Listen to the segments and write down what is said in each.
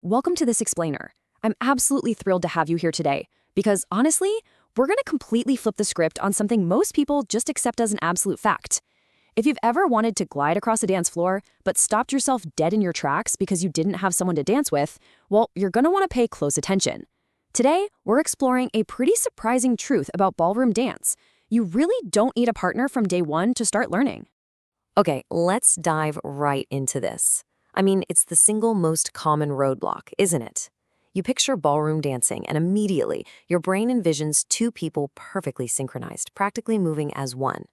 Welcome to this explainer. I'm absolutely thrilled to have you here today because honestly, we're going to completely flip the script on something most people just accept as an absolute fact. If you've ever wanted to glide across a dance floor but stopped yourself dead in your tracks because you didn't have someone to dance with, well, you're going to want to pay close attention. Today, we're exploring a pretty surprising truth about ballroom dance. You really don't need a partner from day one to start learning. Okay, let's dive right into this. I mean, it's the single most common roadblock, isn't it? You picture ballroom dancing, and immediately your brain envisions two people perfectly synchronized, practically moving as one.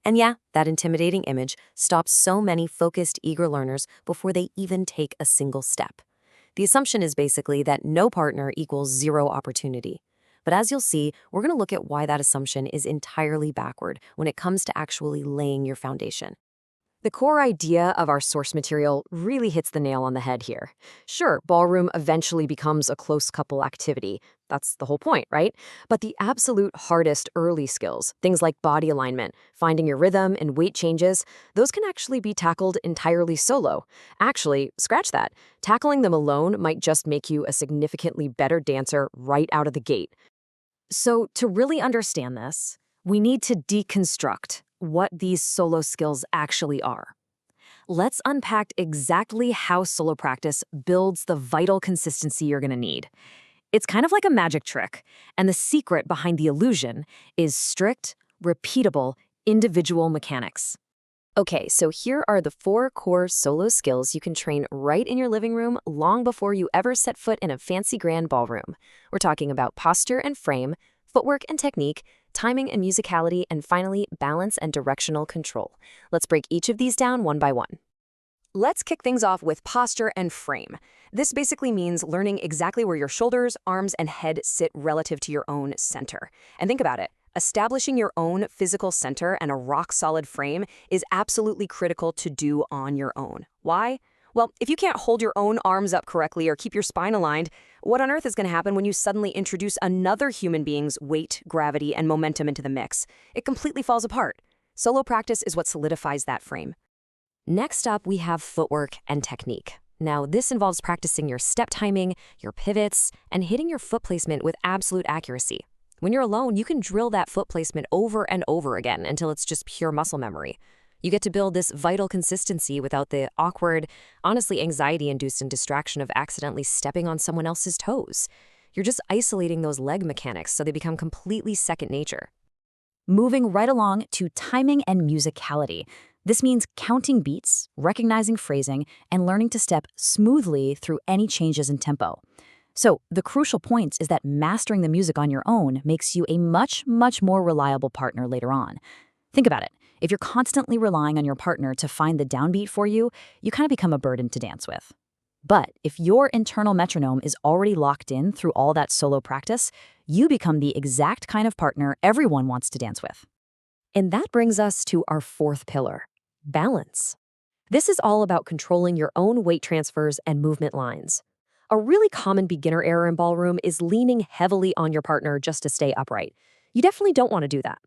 And yeah, that intimidating image stops so many focused, eager learners before they even take a single step. The assumption is basically that no partner equals zero opportunity. But as you'll see, we're going to look at why that assumption is entirely backward when it comes to actually laying your foundation. The core idea of our source material really hits the nail on the head here. Sure, ballroom eventually becomes a close couple activity. That's the whole point, right? But the absolute hardest early skills, things like body alignment, finding your rhythm, and weight changes, those can actually be tackled entirely solo. Actually, scratch that. Tackling them alone might just make you a significantly better dancer right out of the gate. So to really understand this, we need to deconstruct what these solo skills actually are. Let's unpack exactly how solo practice builds the vital consistency you're going to need. It's kind of like a magic trick, and the secret behind the illusion is strict, repeatable, individual mechanics. Okay, so here are the 4 core solo skills you can train right in your living room long before you ever set foot in a fancy grand ballroom. We're talking about posture and frame, footwork and technique, timing and musicality, and finally, balance and directional control. Let's break each of these down one by one. Let's kick things off with posture and frame. This basically means learning exactly where your shoulders, arms, and head sit relative to your own center. And think about it. Establishing your own physical center and a rock-solid frame is absolutely critical to do on your own. Why? Well, if you can't hold your own arms up correctly or keep your spine aligned, what on earth is going to happen when you suddenly introduce another human being's weight, gravity, and momentum into the mix? It completely falls apart. Solo practice is what solidifies that frame. Next up, we have footwork and technique. Now, this involves practicing your step timing, your pivots, and hitting your foot placement with absolute accuracy. When you're alone, you can drill that foot placement over and over again until it's just pure muscle memory. You get to build this vital consistency without the awkward, honestly anxiety-induced distraction of accidentally stepping on someone else's toes. You're just isolating those leg mechanics so they become completely second nature. Moving right along to timing and musicality. This means counting beats, recognizing phrasing, and learning to step smoothly through any changes in tempo. So the crucial point is that mastering the music on your own makes you a much more reliable partner later on. Think about it. If you're constantly relying on your partner to find the downbeat for you, you kind of become a burden to dance with. But if your internal metronome is already locked in through all that solo practice, you become the exact kind of partner everyone wants to dance with. And that brings us to our 4th pillar, balance. This is all about controlling your own weight transfers and movement lines. A really common beginner error in ballroom is leaning heavily on your partner just to stay upright. You definitely don't want to do that.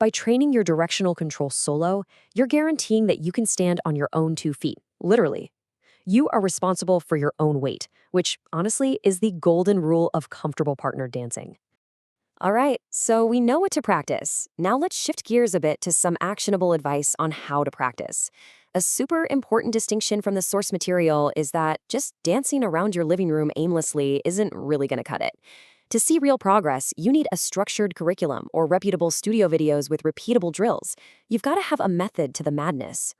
By training your directional control solo, you're guaranteeing that you can stand on your own 2 feet, literally. You are responsible for your own weight, which honestly is the golden rule of comfortable partner dancing. All right, so we know what to practice. Now let's shift gears a bit to some actionable advice on how to practice. A super important distinction from the source material is that just dancing around your living room aimlessly isn't really going to cut it. To see real progress, you need a structured curriculum or reputable studio videos with repeatable drills. You've got to have a method to the madness.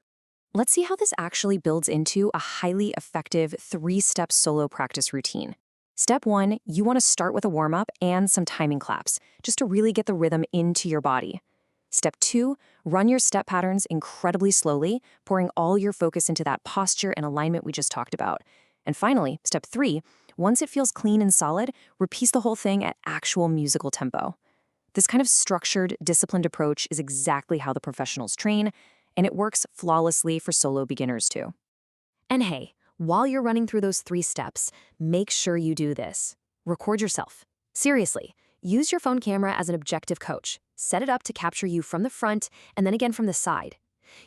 Let's see how this actually builds into a highly effective 3-step solo practice routine. Step 1, you want to start with a warm-up and some timing claps, just to really get the rhythm into your body. Step 2, run your step patterns incredibly slowly, pouring all your focus into that posture and alignment we just talked about. And finally, step 3, once it feels clean and solid, repeat the whole thing at actual musical tempo. This kind of structured, disciplined approach is exactly how the professionals train, and it works flawlessly for solo beginners too. And hey, while you're running through those 3 steps, make sure you do this. Record yourself. Seriously, use your phone camera as an objective coach. Set it up to capture you from the front and then again from the side.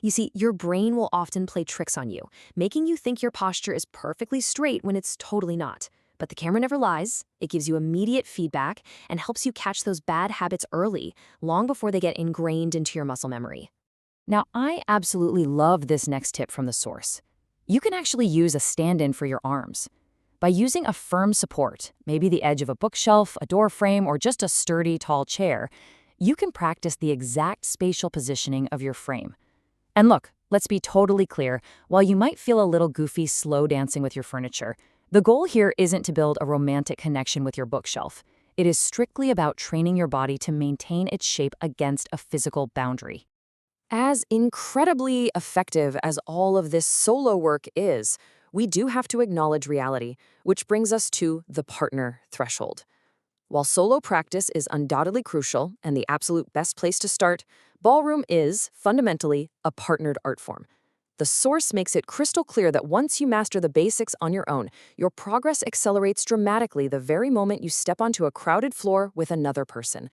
You see, your brain will often play tricks on you, making you think your posture is perfectly straight when it's totally not. But the camera never lies. It gives you immediate feedback and helps you catch those bad habits early, long before they get ingrained into your muscle memory. Now, I absolutely love this next tip from the source. You can actually use a stand-in for your arms. By using a firm support, maybe the edge of a bookshelf, a door frame, or just a sturdy, tall chair, you can practice the exact spatial positioning of your frame. And look, let's be totally clear, while you might feel a little goofy slow dancing with your furniture, the goal here isn't to build a romantic connection with your bookshelf. It is strictly about training your body to maintain its shape against a physical boundary. As incredibly effective as all of this solo work is, we do have to acknowledge reality, which brings us to the partner threshold. While solo practice is undoubtedly crucial and the absolute best place to start, ballroom is, fundamentally, a partnered art form. The source makes it crystal clear that once you master the basics on your own, your progress accelerates dramatically the very moment you step onto a crowded floor with another person.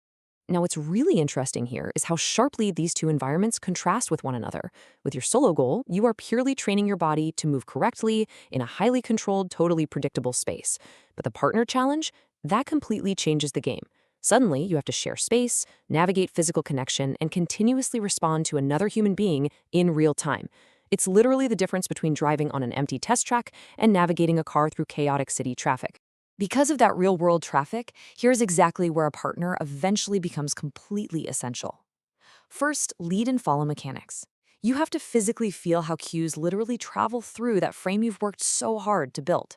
Now, what's really interesting here is how sharply these two environments contrast with one another. With your solo goal, you are purely training your body to move correctly in a highly controlled, totally predictable space. But the partner challenge, that completely changes the game. Suddenly, you have to share space, navigate physical connection, and continuously respond to another human being in real time. It's literally the difference between driving on an empty test track and navigating a car through chaotic city traffic. Because of that real-world traffic, here's exactly where a partner eventually becomes completely essential. First, lead and follow mechanics. You have to physically feel how cues literally travel through that frame you've worked so hard to build.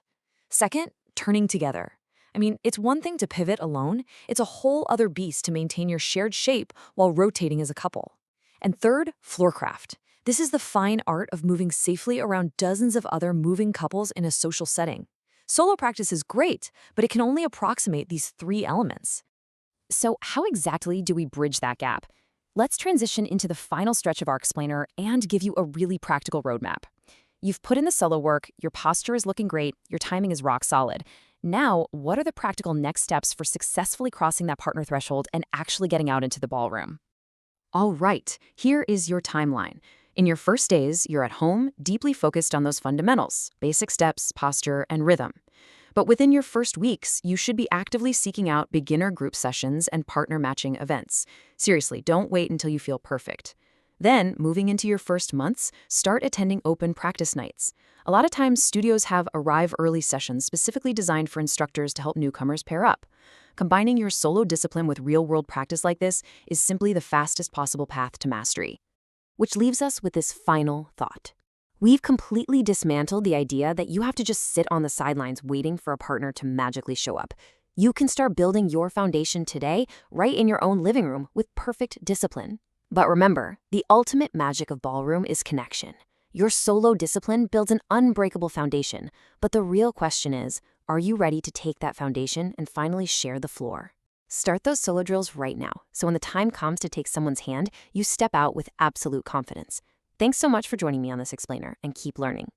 Second, turning together. I mean, it's one thing to pivot alone, it's a whole other beast to maintain your shared shape while rotating as a couple. And third, floorcraft. This is the fine art of moving safely around dozens of other moving couples in a social setting. Solo practice is great, but it can only approximate these three elements. So how exactly do we bridge that gap? Let's transition into the final stretch of our explainer and give you a really practical roadmap. You've put in the solo work, your posture is looking great, your timing is rock solid. Now, what are the practical next steps for successfully crossing that partner threshold and actually getting out into the ballroom? All right, here is your timeline. In your first days, you're at home, deeply focused on those fundamentals, basic steps, posture, and rhythm. But within your first weeks, you should be actively seeking out beginner group sessions and partner matching events. Seriously, don't wait until you feel perfect. Then, moving into your first months, start attending open practice nights. A lot of times, studios have arrive early sessions specifically designed for instructors to help newcomers pair up. Combining your solo discipline with real-world practice like this is simply the fastest possible path to mastery. Which leaves us with this final thought. We've completely dismantled the idea that you have to just sit on the sidelines waiting for a partner to magically show up. You can start building your foundation today, right in your own living room with perfect discipline. But remember, the ultimate magic of ballroom is connection. Your solo discipline builds an unbreakable foundation, but the real question is, are you ready to take that foundation and finally share the floor? Start those solo drills right now, so when the time comes to take someone's hand, you step out with absolute confidence. Thanks so much for joining me on this explainer, and keep learning.